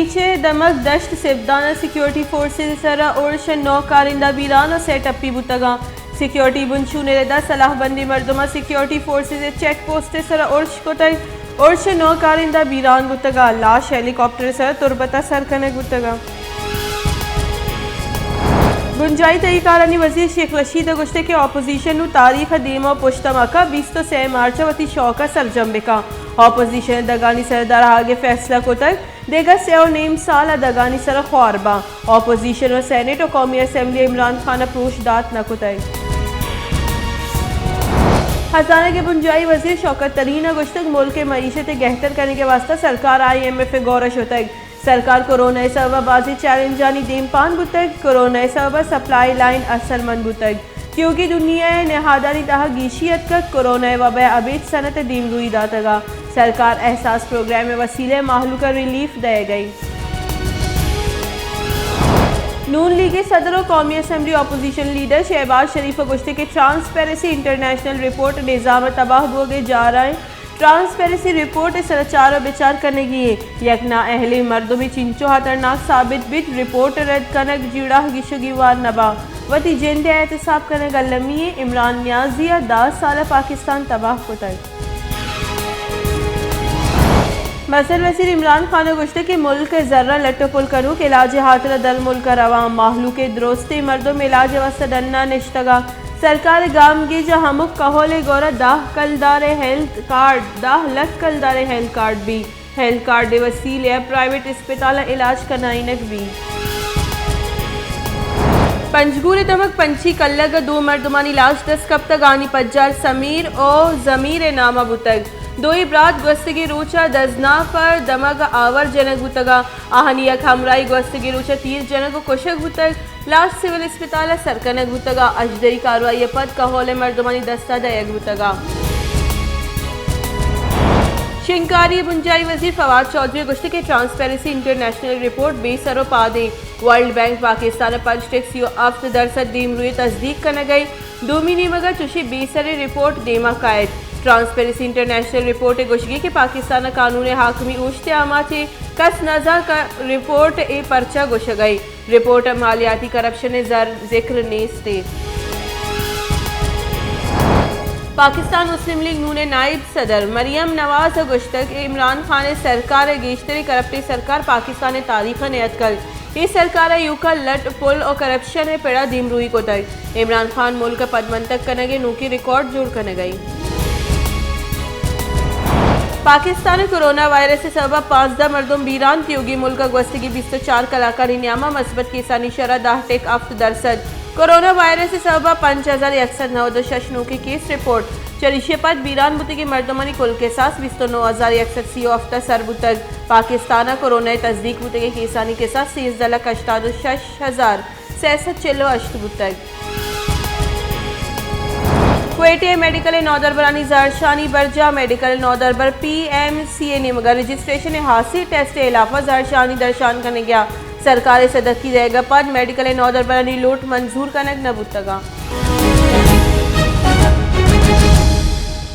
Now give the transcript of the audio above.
पीछे दमक दश्त सिवदाना security forces सरा उर्श नौ कारिंदा बीरान सेटअप बुतगा सिक्योरिटी बुंशू नेदा सलाहबंदी मर्दमा सिक्योरिटी फोर्सेस चेक पोस्ट सरा उर्श कोतई उर्श नौ कारिंदा बीरान बुतगा लाश हेलीकॉप्टर सरा तुरबता सरकनक बुतगा गुंजाई तरीकारानी वजीर शेख रशीद गुश्ते के ऑपोजिशन तारीख दीमा पुश्तमा का 23 मार्च वती शौका सरजम बिका ऑपोजिशन दगानी सरदार आगे फैसला को तक देगा से नेम साल दगानी सर ख्वारबा ऑपोजिशन और सेनेट और कौमी असम्बली इमरान खान अप्रोच दात न कुतई खजाना के बुंजाई वजीर शौकत तरीन गुश्तक मुल्क के मईशत बेहतर करने के वास्ते सरकार IMF गौरश होता है सरकार कोरोना सबब बाजी चैलेंज जानी देम पान बुतक कोरोना सबब सप्लाई लाइन असरमंद बुतक क्योंकि दुनिया नहादानी तहा गीशियत का कोरोना वबा अबीद सनत दीम रुई दातगा सरकार एहसास प्रोग्राम में वसीले माहलू का रिलीफ दे गई नून लीग के सदर और कौमी असम्बली अपोजिशन लीडर शहबाज शरीफ गुश्ते के ट्रांसपेरेंसी इंटरनेशनल रिपोर्ट निज़ाम तबाह हो गए जा रहा है ट्रांसपेरेंसी रिपोर्ट सरचार और विचार करने की यकना अहले मर्दों में चिंचो खतरनाक साबित बिट रिपोर्ट रद्द कनक जीड़ा गिशुगीवार नबा वती जिंद एहतसाब करने गलमी इमरान न्याजिया 10 साल पाकिस्तान तबाह को तक मसल वसीर इमरान खान गुश्ते के मुल्क जर्रा लट्टो पुल करूँ के इलाज हाथरा दल मुल्क रवाम माहलू के द्रोस्ते मर्दों में इलाज वसडन्ना निश्तगा सरकार गाम की जो हमुक कहोले गौरा दाह कलदार हेल्थ कार्ड 10 लाख कलदार हेल्थ कार्ड भी हेल्थ कार्ड वसीले प्राइवेट अस्पताल इलाज करनाइनक भी पंजगूर तमक पंछी कल्लग 2 मर्दमानी लाश 10 कब तक आनी पज्जार समीर और जमीर नामा बुतक दोई ब्रात गोस्तगी रूचा दजना पर दमग आवर जनक बुतगा आहनिया खमराई गोस्तगी रूचा 30 जनक कुशक बुतक लाश सिविल अस्पताल सरकनक बुतगा अजदरी कार्रवाई पद कहोले मर्दमानी दस्ता दयक बुतगा शिंकारी बुंजाई वजीर फवाद चौधरी गुश्ते के ट्रांसपेरेंसी इंटरनेशनल रिपोर्ट बेसरो पादे वर्ल्ड बैंक पाकिस्तान पंच टैक्स %7 दीम रुए तस्दीक करने गई दोमिनी मगर चुशी बेसरे रिपोर्ट देमा कायद ट्रांसपेरेंसी इंटरनेशनल रिपोर्ट गुशगी के पाकिस्तान कानून हाकमी उश्ते आमा थे कस नजर का रिपोर्ट ए पर्चा गुश गई रिपोर्ट मालियाती करप्शन जिक्र नेस्ते पाकिस्तान मुस्लिम लीग नून नायब सदर मरियम नवाज गुश्तक इमरान खान सरकार गेशतरी करप्टी सरकार पाकिस्तान तारीख नेत कल ये सरकार यूका लट पुल और करप्शन पेड़ा दीमरूई को तक इमरान खान मुल्क पदमंतक करने के नूकी रिकॉर्ड जोड़ करने गई पाकिस्तान कोरोना वायरस से सबब 15 मर्दों बीरान त्योगी मुल्क गस्तगी 24 कलाकारी न्यामा मस्बत केसानी शरह 10% कोरोना वायरस से सबब 5109 की केस रिपोर्ट चरिशे पद बीरान बुते के मर्दमानी कुल के साथ 29,100 हफ्ता सरबुतक पाकिस्तान कोरोना तस्दीक बुते के केसानी के साथ 13,68,000 चिल्लो अष्टबुतक क्वेटे मेडिकल नौदरबरानी जरशानी बरजा मेडिकल नौदरबर PMCA ने मगर रजिस्ट्रेशन हासिल टेस्ट इलाफा जरशानी दर्शान करने गया सरकारी सदक की रहेगा पद मेडिकल नौदरबरानी लूट मंजूर कनक न बुतगा